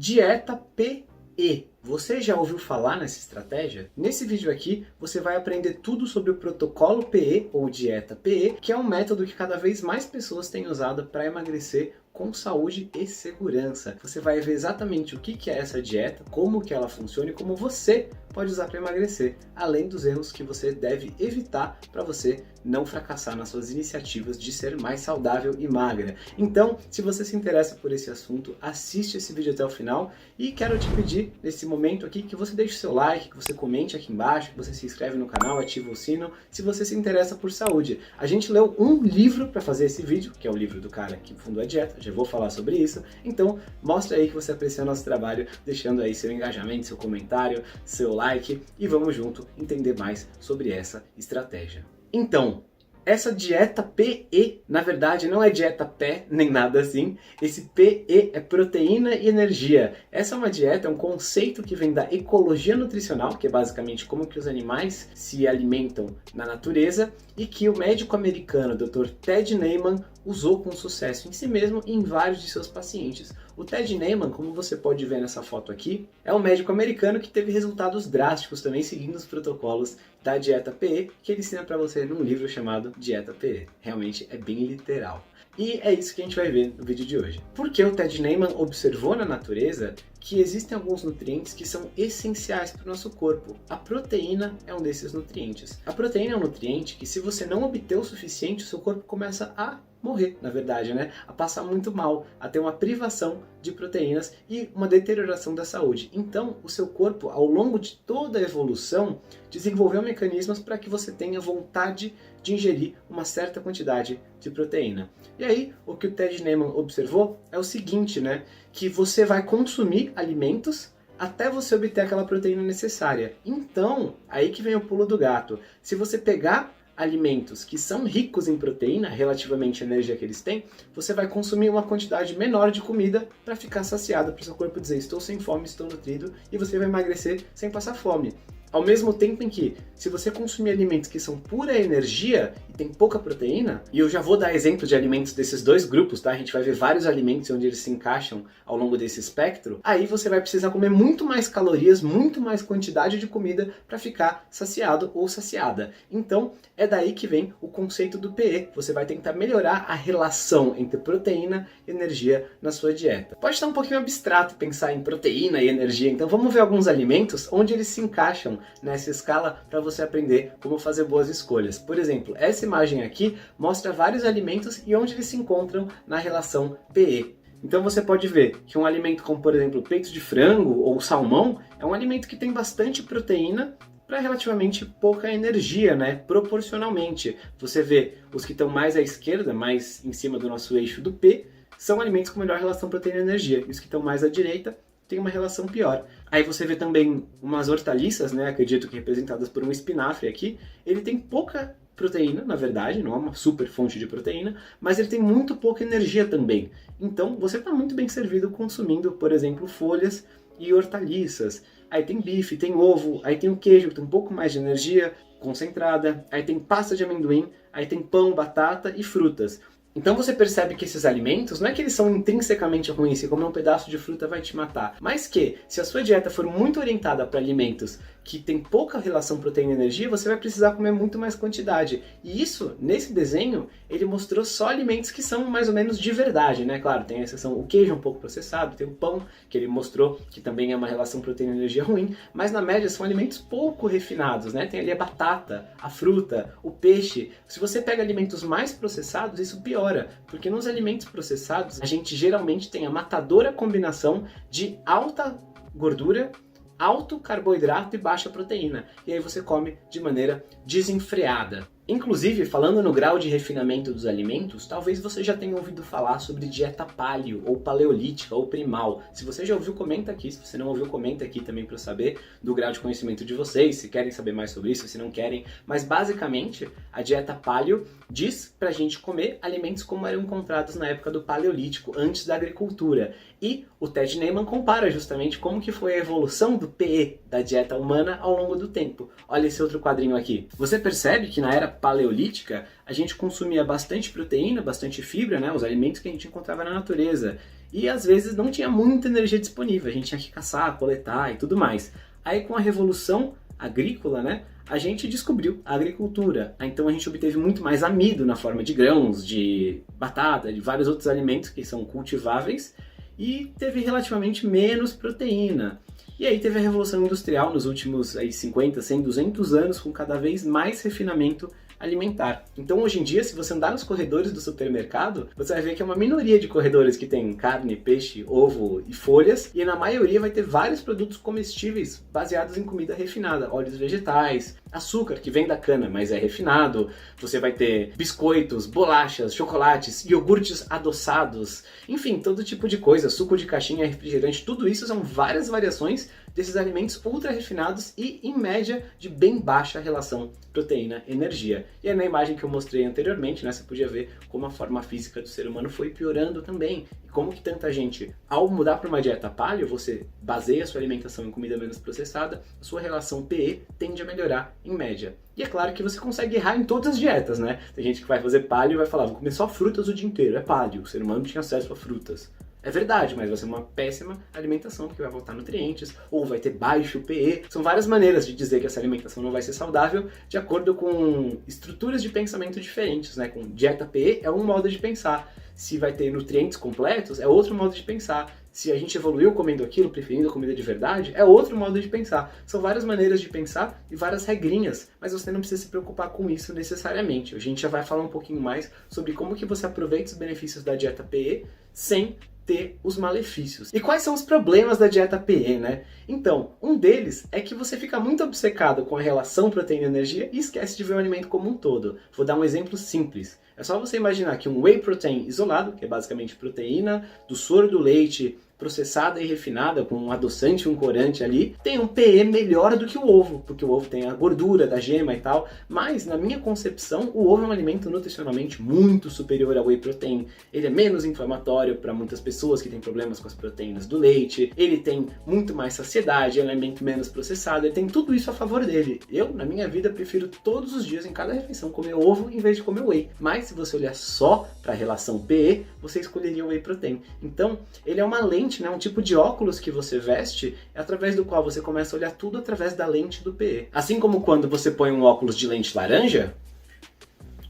Dieta PE. Você já ouviu falar nessa estratégia? Nesse vídeo aqui, você vai aprender tudo sobre o protocolo PE, ou dieta PE, que é um método que cada vez mais pessoas têm usado para emagrecer com saúde e segurança. Você vai ver exatamente o que é essa dieta, como que ela funciona e como você pode usar para emagrecer, além dos erros que você deve evitar para você não fracassar nas suas iniciativas de ser mais saudável e magra. Então, se você se interessa por esse assunto, assiste esse vídeo até o final e quero te pedir, nesse momento aqui, que você deixe o seu like, que você comente aqui embaixo, que você se inscreve no canal, ativa o sino, se você se interessa por saúde. A gente leu um livro para fazer esse vídeo, que é o livro do cara que fundou a dieta, já vou falar sobre isso, então mostra aí que você aprecia o nosso trabalho, deixando aí seu engajamento, seu comentário, seu like e vamos junto entender mais sobre essa estratégia. Então, essa dieta PE, na verdade, não é dieta pé, nem nada assim. Esse PE é proteína e energia. Essa é uma dieta, é um conceito que vem da ecologia nutricional, que é basicamente como que os animais se alimentam na natureza, e que o médico americano Dr. Ted Naiman usou com sucesso em si mesmo e em vários de seus pacientes. O Ted Naiman, como você pode ver nessa foto aqui, é um médico americano que teve resultados drásticos também seguindo os protocolos da dieta PE, que ele ensina para você num livro chamado Dieta PE. Realmente é bem literal. E é isso que a gente vai ver no vídeo de hoje. Porque o Ted Naiman observou na natureza que existem alguns nutrientes que são essenciais para o nosso corpo. A proteína é um desses nutrientes. A proteína é um nutriente que, se você não obter o suficiente, o seu corpo começa a morrer, na verdade, né? A passar muito mal, a ter uma privação de proteínas e uma deterioração da saúde. Então, o seu corpo, ao longo de toda a evolução, desenvolveu mecanismos para que você tenha vontade de ingerir uma certa quantidade de proteína. E aí, o que o Ted Naiman observou é o seguinte, né? Que você vai consumir alimentos até você obter aquela proteína necessária. Então, aí que vem o pulo do gato. Se você pegar alimentos que são ricos em proteína, relativamente à energia que eles têm, você vai consumir uma quantidade menor de comida para ficar saciado, para o seu corpo dizer: estou sem fome, estou nutrido, e você vai emagrecer sem passar fome. Ao mesmo tempo em que, se você consumir alimentos que são pura energia e tem pouca proteína, e eu já vou dar exemplo de alimentos desses dois grupos, tá? A gente vai ver vários alimentos onde eles se encaixam ao longo desse espectro, aí você vai precisar comer muito mais calorias, muito mais quantidade de comida para ficar saciado ou saciada. Então, é daí que vem o conceito do PE. Você vai tentar melhorar a relação entre proteína e energia na sua dieta. Pode estar um pouquinho abstrato pensar em proteína e energia, então vamos ver alguns alimentos onde eles se encaixam nessa escala para você aprender como fazer boas escolhas. Por exemplo, essa imagem aqui mostra vários alimentos e onde eles se encontram na relação PE. Então você pode ver que um alimento como, por exemplo, peito de frango ou salmão é um alimento que tem bastante proteína para relativamente pouca energia, né? Proporcionalmente. Você vê os que estão mais à esquerda, mais em cima do nosso eixo do P, são alimentos com melhor relação proteína-energia. E os que estão mais à direita tem uma relação pior. Aí você vê também umas hortaliças, né, acredito que representadas por um espinafre aqui, ele tem pouca proteína, na verdade, não é uma super fonte de proteína, mas ele tem muito pouca energia também. Então você está muito bem servido consumindo, por exemplo, folhas e hortaliças. Aí tem bife, tem ovo, aí tem o queijo, que tem um pouco mais de energia concentrada, aí tem pasta de amendoim, aí tem pão, batata e frutas. Então você percebe que esses alimentos, não é que eles são intrinsecamente ruins, se comer um pedaço de fruta vai te matar, mas que, se a sua dieta for muito orientada para alimentos que tem pouca relação proteína e energia, você vai precisar comer muito mais quantidade. E isso, nesse desenho, ele mostrou só alimentos que são mais ou menos de verdade, né? Claro, tem a exceção, o queijo é um pouco processado, tem o pão, que ele mostrou que também é uma relação proteína e energia ruim, mas na média são alimentos pouco refinados, né? Tem ali a batata, a fruta, o peixe. Se você pega alimentos mais processados, isso piora, porque nos alimentos processados, a gente geralmente tem a matadora combinação de alta gordura, alto carboidrato e baixa proteína. E aí você come de maneira desenfreada. Inclusive, falando no grau de refinamento dos alimentos, talvez você já tenha ouvido falar sobre dieta paleo, ou paleolítica, ou primal. Se você já ouviu, comenta aqui. Se você não ouviu, comenta aqui também para eu saber do grau de conhecimento de vocês, se querem saber mais sobre isso, se não querem. Mas basicamente, a dieta paleo diz pra gente comer alimentos como eram encontrados na época do paleolítico, antes da agricultura. E o Ted Naiman compara justamente como que foi a evolução do PE, da dieta humana, ao longo do tempo. Olha esse outro quadrinho aqui. Você percebe que na era paleolítica a gente consumia bastante proteína, bastante fibra, né, os alimentos que a gente encontrava na natureza. e às vezes não tinha muita energia disponível, a gente tinha que caçar, coletar e tudo mais. Aí com a revolução agrícola, né, a gente descobriu a agricultura. Então a gente obteve muito mais amido na forma de grãos, de batata, de vários outros alimentos que são cultiváveis, e teve relativamente menos proteína. E aí teve a Revolução Industrial nos últimos 50, 100, 200 anos, com cada vez mais refinamento alimentar. Então hoje em dia, se você andar nos corredores do supermercado, você vai ver que é uma minoria de corredores que tem carne, peixe, ovo e folhas, e na maioria vai ter vários produtos comestíveis baseados em comida refinada, óleos vegetais, açúcar que vem da cana, mas é refinado, você vai ter biscoitos, bolachas, chocolates, iogurtes adoçados, enfim, todo tipo de coisa, suco de caixinha, refrigerante, tudo isso são várias variações desses alimentos ultra refinados e, em média, de bem baixa relação proteína-energia. E aí na imagem que eu mostrei anteriormente, né, você podia ver como a forma física do ser humano foi piorando também. E como que tanta gente, ao mudar para uma dieta paleo, você baseia a sua alimentação em comida menos processada, a sua relação PE tende a melhorar em média. E é claro que você consegue errar em todas as dietas, né? Tem gente que vai fazer paleo e vai falar, vou comer só frutas o dia inteiro, é paleo, o ser humano não tinha acesso a frutas. É verdade, mas vai ser uma péssima alimentação, porque vai faltar nutrientes, ou vai ter baixo PE. São várias maneiras de dizer que essa alimentação não vai ser saudável, de acordo com estruturas de pensamento diferentes, né? Com dieta PE é um modo de pensar. Se vai ter nutrientes completos, é outro modo de pensar. Se a gente evoluiu comendo aquilo, preferindo a comida de verdade, é outro modo de pensar. São várias maneiras de pensar e várias regrinhas, mas você não precisa se preocupar com isso necessariamente. A gente já vai falar um pouquinho mais sobre como que você aproveita os benefícios da dieta PE sem ter os malefícios. E quais são os problemas da dieta PE, né? Então, um deles é que você fica muito obcecado com a relação proteína-energia e esquece de ver o alimento como um todo. Vou dar um exemplo simples. É só você imaginar que um whey protein isolado, que é basicamente proteína do soro do leite processada e refinada com um adoçante e um corante ali, tem um PE melhor do que o ovo, porque o ovo tem a gordura da gema e tal, mas na minha concepção o ovo é um alimento nutricionalmente muito superior ao whey protein. Ele é menos inflamatório para muitas pessoas que têm problemas com as proteínas do leite, ele tem muito mais saciedade, é um alimento menos processado, ele tem tudo isso a favor dele. Eu, na minha vida, prefiro todos os dias, em cada refeição, comer ovo em vez de comer whey. Mas se você olhar só para a relação PE, você escolheria o whey protein. Então, ele é uma lente, né, um tipo de óculos que você veste, através do qual você começa a olhar tudo através da lente do PE. Assim como quando você põe um óculos de lente laranja,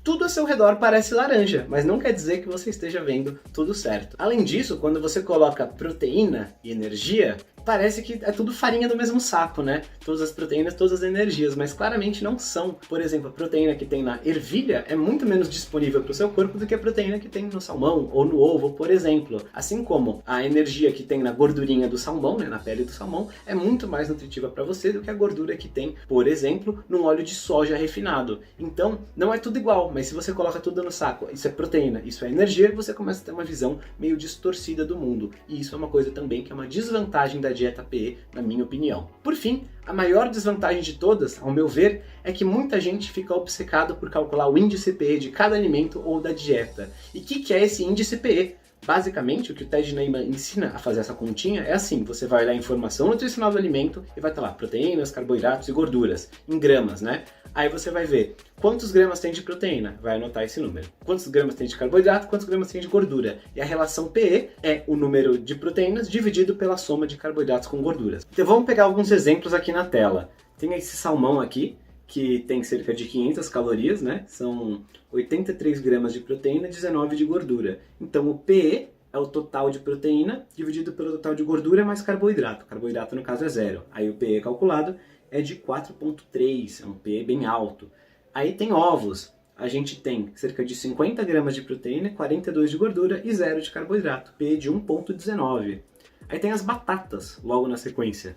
tudo ao seu redor parece laranja, mas não quer dizer que você esteja vendo tudo certo. Além disso, quando você coloca proteína e energia, parece que é tudo farinha do mesmo saco, né? Todas as proteínas, todas as energias, mas claramente não são. Por exemplo, a proteína que tem na ervilha é muito menos disponível para o seu corpo do que a proteína que tem no salmão ou no ovo, por exemplo. Assim como a energia que tem na gordurinha do salmão, né, na pele do salmão, é muito mais nutritiva para você do que a gordura que tem, por exemplo, no óleo de soja refinado. Então, não é tudo igual, mas se você coloca tudo no saco, isso é proteína, isso é energia, você começa a ter uma visão meio distorcida do mundo. E isso é uma coisa também que é uma desvantagem da dieta PE, na minha opinião. Por fim, a maior desvantagem de todas, ao meu ver, é que muita gente fica obcecado por calcular o índice PE de cada alimento ou da dieta. E o que é esse índice PE? Basicamente, o que o Ted Naiman ensina a fazer essa continha é assim, você vai olhar a informação nutricional do alimento e vai estar lá proteínas, carboidratos e gorduras, em gramas, né? Aí você vai ver quantos gramas tem de proteína, vai anotar esse número. Quantos gramas tem de carboidrato, quantos gramas tem de gordura. E a relação PE é o número de proteínas dividido pela soma de carboidratos com gorduras. Então vamos pegar alguns exemplos aqui na tela. Tem esse salmão aqui, que tem cerca de 500 calorias, né? São 83 gramas de proteína e 19 de gordura. Então o PE é o total de proteína dividido pelo total de gordura mais carboidrato. Carboidrato no caso é zero. Aí o PE calculado é de 4,3, é um PE bem alto. Aí tem ovos. A gente tem cerca de 50 gramas de proteína, 42 de gordura e 0 de carboidrato. PE de 1,19. Aí tem as batatas, logo na sequência.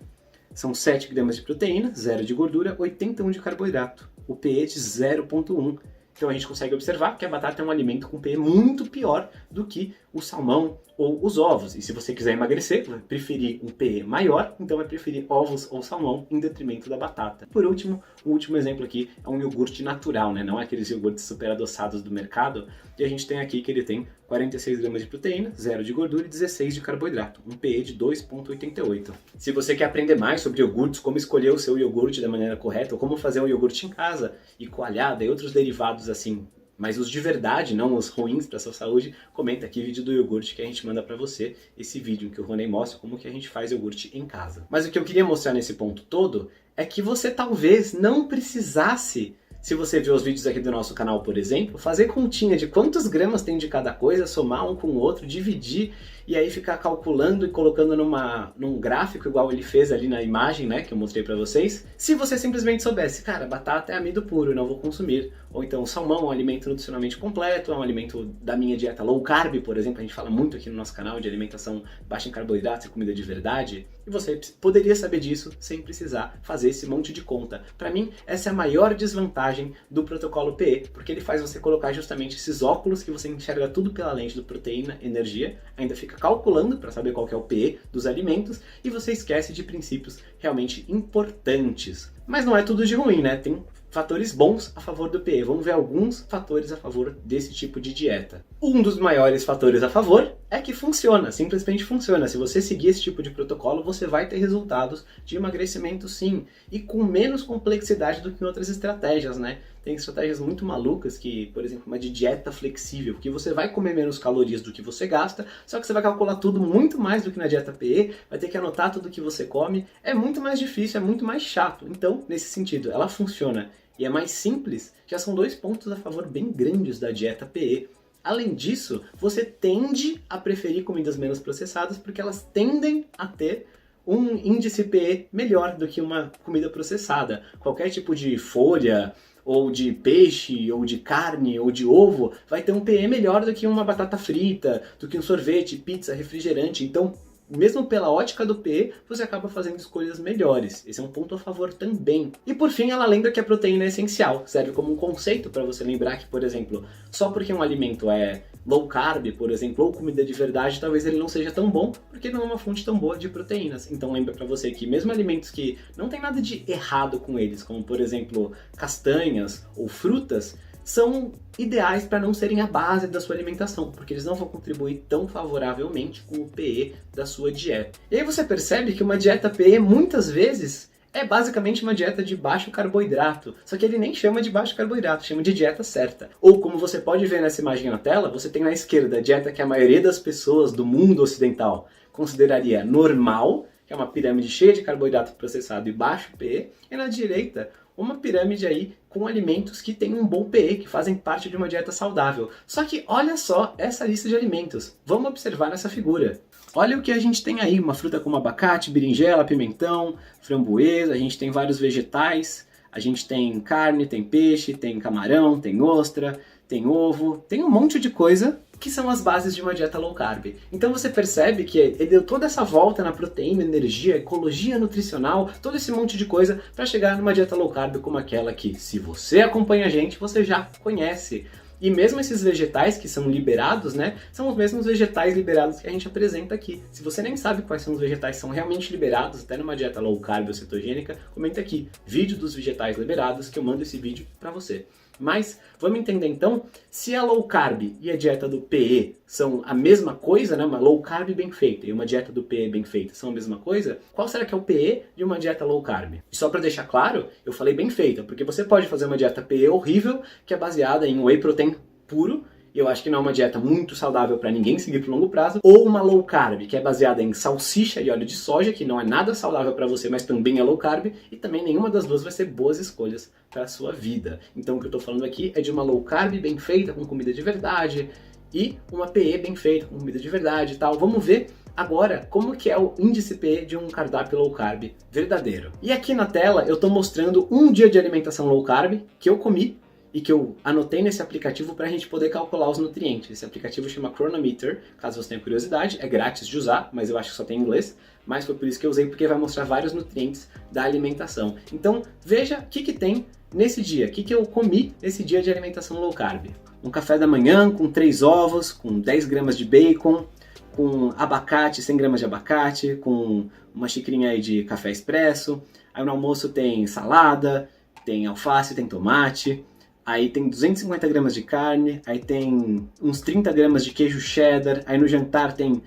São 7 gramas de proteína, 0 de gordura, 81 de carboidrato. O PE de 0,1. Então a gente consegue observar que a batata é um alimento com PE muito pior do que o salmão ou os ovos. E se você quiser emagrecer, vai preferir um PE maior, então vai preferir ovos ou salmão em detrimento da batata. Por último, o último exemplo aqui é um iogurte natural, né? Não é aqueles iogurtes super adoçados do mercado. E a gente tem aqui que ele tem 46 gramas de proteína, 0 de gordura e 16 de carboidrato, um PE de 2,88. Se você quer aprender mais sobre iogurtes, como escolher o seu iogurte da maneira correta, ou como fazer um iogurte em casa, e coalhada e outros derivados assim mas os de verdade, não os ruins para sua saúde, comenta aqui o vídeo do iogurte que a gente manda para você, esse vídeo em que o Rony mostra como que a gente faz iogurte em casa. Mas o que eu queria mostrar nesse ponto todo é que você talvez não precisasse, se você viu os vídeos aqui do nosso canal, por exemplo, fazer continha de quantos gramas tem de cada coisa, somar um com o outro, dividir e aí ficar calculando e colocando num gráfico igual ele fez ali na imagem, né, que eu mostrei pra vocês. Se você simplesmente soubesse, cara, batata é amido puro, não vou consumir. Ou então salmão é um alimento nutricionalmente completo, é um alimento da minha dieta low carb, por exemplo, a gente fala muito aqui no nosso canal de alimentação baixa em carboidratos e comida de verdade. E você poderia saber disso sem precisar fazer esse monte de conta. Pra mim, essa é a maior desvantagem do protocolo PE, porque ele faz você colocar justamente esses óculos que você enxerga tudo pela lente do proteína, energia, ainda fica calculando para saber qual que é o PE dos alimentos e você esquece de princípios realmente importantes. Mas não é tudo de ruim, né? Tem fatores bons a favor do PE. Vamos ver alguns fatores a favor desse tipo de dieta. Um dos maiores fatores a favor é que funciona, simplesmente funciona. Se você seguir esse tipo de protocolo, você vai ter resultados de emagrecimento sim, e com menos complexidade do que em outras estratégias, né? Tem estratégias muito malucas que, por exemplo, uma de dieta flexível, que você vai comer menos calorias do que você gasta, só que você vai calcular tudo muito mais do que na dieta PE, vai ter que anotar tudo que você come, é muito mais difícil, é muito mais chato. Então, nesse sentido, ela funciona e é mais simples, já são 2 pontos a favor bem grandes da dieta PE. Além disso, você tende a preferir comidas menos processadas porque elas tendem a ter um índice PE melhor do que uma comida processada. Qualquer tipo de folha, ou de peixe, ou de carne, ou de ovo, vai ter um PE melhor do que uma batata frita, do que um sorvete, pizza, refrigerante. Então, mesmo pela ótica do PE, você acaba fazendo escolhas melhores. Esse é um ponto a favor também. E por fim, ela lembra que a proteína é essencial. Serve como um conceito para você lembrar que, por exemplo, só porque um alimento é low carb, por exemplo, ou comida de verdade, talvez ele não seja tão bom, porque não é uma fonte tão boa de proteínas. Então lembra para você que mesmo alimentos que não tem nada de errado com eles, como por exemplo castanhas ou frutas, são ideais para não serem a base da sua alimentação, porque eles não vão contribuir tão favoravelmente com o PE da sua dieta. E aí você percebe que uma dieta PE muitas vezes é basicamente uma dieta de baixo carboidrato, só que ele nem chama de baixo carboidrato, chama de dieta certa. Ou como você pode ver nessa imagem na tela, você tem na esquerda a dieta que a maioria das pessoas do mundo ocidental consideraria normal, que é uma pirâmide cheia de carboidrato processado e baixo PE, e na direita uma pirâmide aí com alimentos que têm um bom PE, que fazem parte de uma dieta saudável. Só que olha só essa lista de alimentos. Vamos observar nessa figura. Olha o que a gente tem aí, uma fruta como abacate, berinjela, pimentão, framboesa, a gente tem vários vegetais, a gente tem carne, tem peixe, tem camarão, tem ostra, tem ovo, tem um monte de coisa que são as bases de uma dieta low carb. Então você percebe que ele deu toda essa volta na proteína, energia, ecologia nutricional, todo esse monte de coisa para chegar numa dieta low carb como aquela que, se você acompanha a gente, você já conhece. E mesmo esses vegetais que são liberados, né, são os mesmos vegetais liberados que a gente apresenta aqui. Se você nem sabe quais são os vegetais que são realmente liberados, até numa dieta low carb ou cetogênica, comenta aqui, vídeo dos vegetais liberados, que eu mando esse vídeo para você. Mas vamos entender então, se a low carb e a dieta do PE são a mesma coisa, né, uma low carb bem feita e uma dieta do PE bem feita são a mesma coisa, qual será que é o PE de uma dieta low carb? E só para deixar claro, eu falei bem feita, porque você pode fazer uma dieta PE horrível, que é baseada em whey protein puro, e eu acho que não é uma dieta muito saudável para ninguém seguir por longo prazo, ou uma low carb, que é baseada em salsicha e óleo de soja, que não é nada saudável para você, mas também é low carb, e também nenhuma das duas vai ser boas escolhas para a sua vida. Então o que eu estou falando aqui é de uma low carb bem feita, com comida de verdade, e uma PE bem feita, com comida de verdade e tal. Vamos ver agora como que é o índice PE de um cardápio low carb verdadeiro. E aqui na tela eu estou mostrando um dia de alimentação low carb que eu comi, e que eu anotei nesse aplicativo para a gente poder calcular os nutrientes. Esse aplicativo chama Cronometer, caso você tenha curiosidade, é grátis de usar, mas eu acho que só tem em inglês, mas foi por isso que eu usei, porque vai mostrar vários nutrientes da alimentação. Então veja o que tem nesse dia, o que eu comi nesse dia de alimentação low carb. Um café da manhã com 3 ovos, com 10 gramas de bacon, com abacate, 100 gramas de abacate, com uma xicrinha aí de café expresso. Aí no almoço tem salada, tem alface, tem tomate. Aí tem 250 gramas de carne, aí tem uns 30 gramas de queijo cheddar, aí no jantar tem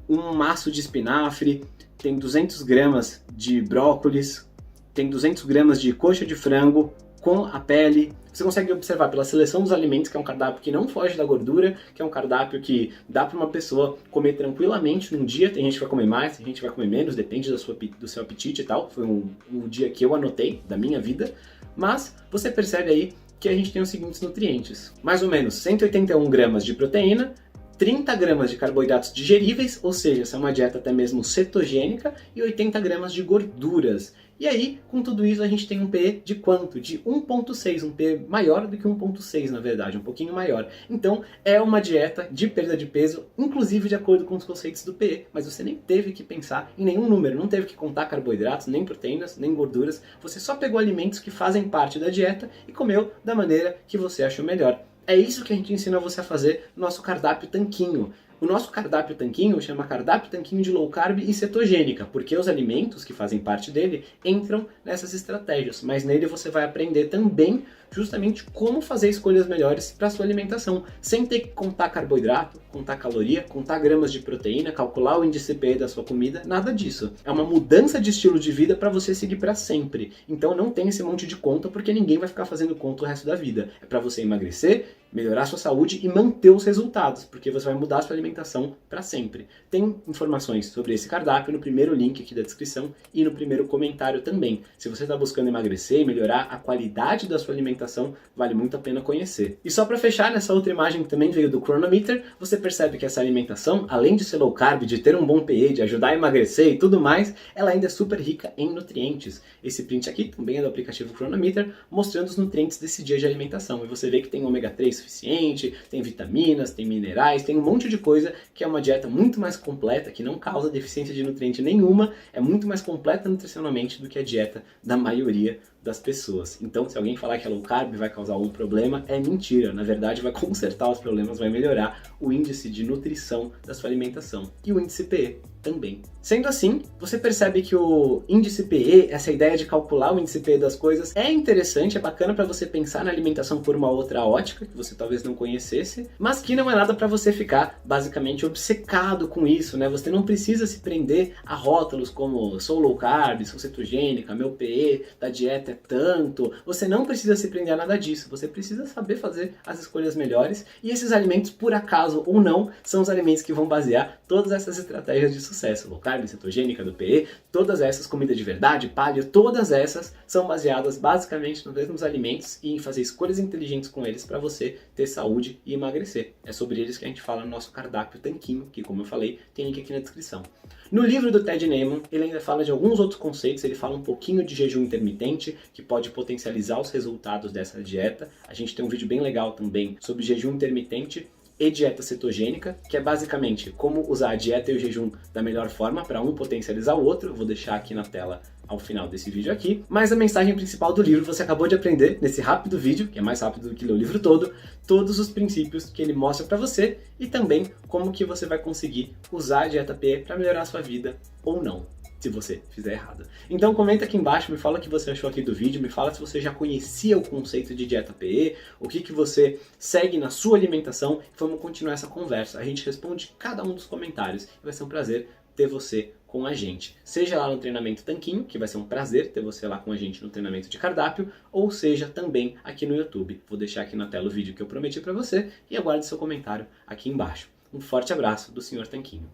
um maço de espinafre, tem 200 gramas de brócolis, tem 200 gramas de coxa de frango, com a pele. Você consegue observar pela seleção dos alimentos que é um cardápio que não foge da gordura, que é um cardápio que dá para uma pessoa comer tranquilamente num dia. Tem gente que vai comer mais, tem gente que vai comer menos, depende do seu apetite e tal. Foi um dia que eu anotei da minha vida. Mas você percebe aí que a gente tem os seguintes nutrientes. Mais ou menos 181 gramas de proteína, 30 gramas de carboidratos digeríveis, ou seja, essa é uma dieta até mesmo cetogênica, e 80 gramas de gorduras. E aí, com tudo isso, a gente tem um pH de quanto? De 1,6, um pH maior do que 1,6 na verdade, um pouquinho maior. Então, é uma dieta de perda de peso, inclusive de acordo com os conceitos do pH, mas você nem teve que pensar em nenhum número, não teve que contar carboidratos, nem proteínas, nem gorduras, você só pegou alimentos que fazem parte da dieta e comeu da maneira que você achou melhor. É isso que a gente ensina você a fazer no nosso cardápio tanquinho. O nosso cardápio tanquinho chama cardápio tanquinho de low carb e cetogênica, porque os alimentos que fazem parte dele entram nessas estratégias, mas nele você vai aprender também justamente como fazer escolhas melhores para a sua alimentação, sem ter que contar carboidrato, contar caloria, contar gramas de proteína, calcular o índice pH da sua comida, nada disso. É uma mudança de estilo de vida para você seguir para sempre. Então não tem esse monte de conta, porque ninguém vai ficar fazendo conta o resto da vida. É para você emagrecer, melhorar sua saúde e manter os resultados, porque você vai mudar a sua alimentação para sempre. Tem informações sobre esse cardápio no primeiro link aqui da descrição e no primeiro comentário também. Se você está buscando emagrecer e melhorar a qualidade da sua alimentação, vale muito a pena conhecer. E só para fechar, nessa outra imagem que também veio do Cronometer, você percebe que essa alimentação, além de ser low carb, de ter um bom pH, de ajudar a emagrecer e tudo mais, ela ainda é super rica em nutrientes. Esse print aqui também é do aplicativo Cronometer, mostrando os nutrientes desse dia de alimentação. E você vê que tem ômega 3 suficiente, tem vitaminas, tem minerais, tem um monte de coisa que é uma dieta muito mais completa, que não causa deficiência de nutriente nenhuma, é muito mais completa nutricionalmente do que a dieta da maioria das pessoas. Então, se alguém falar que é low carb vai causar algum problema, é mentira. Na verdade, vai consertar os problemas, vai melhorar o índice de nutrição da sua alimentação. E o índice pH também. Sendo assim, você percebe que o índice pH, essa ideia de calcular o índice pH das coisas, é interessante, é bacana para você pensar na alimentação por uma outra ótica, que você talvez não conhecesse, mas que não é nada para você ficar basicamente obcecado com isso, né? Você não precisa se prender a rótulos como sou low carb, sou cetogênica, meu pH da dieta é tanto. Você não precisa se prender a nada disso, você precisa saber fazer as escolhas melhores, e esses alimentos, por acaso ou não, são os alimentos que vão basear todas essas estratégias de sucesso. Low carb, cetogênica, do pH, todas essas, comida de verdade, paleo, todas essas são baseadas basicamente nos mesmos alimentos e em fazer escolhas inteligentes com eles para você ter saúde e emagrecer. É sobre eles que a gente fala no nosso cardápio tanquinho, que como eu falei, tem link aqui na descrição. No livro do Ted Naiman, ele ainda fala de alguns outros conceitos, ele fala um pouquinho de jejum intermitente, que pode potencializar os resultados dessa dieta. A gente tem um vídeo bem legal também sobre jejum intermitente e dieta cetogênica, que é basicamente como usar a dieta e o jejum da melhor forma para um potencializar o outro. Eu vou deixar aqui na tela ao final desse vídeo aqui. Mas a mensagem principal do livro você acabou de aprender nesse rápido vídeo, que é mais rápido do que ler o livro todo, todos os princípios que ele mostra para você e também como que você vai conseguir usar a dieta pH para melhorar a sua vida ou não, se você fizer errado. Então comenta aqui embaixo, me fala o que você achou aqui do vídeo, me fala se você já conhecia o conceito de dieta pH, o que você segue na sua alimentação, e vamos continuar essa conversa. A gente responde cada um dos comentários e vai ser um prazer ter você com a gente. Seja lá no treinamento tanquinho, que vai ser um prazer ter você lá com a gente no treinamento de cardápio, ou seja também aqui no YouTube. Vou deixar aqui na tela o vídeo que eu prometi para você e aguarde seu comentário aqui embaixo. Um forte abraço do Sr. Tanquinho.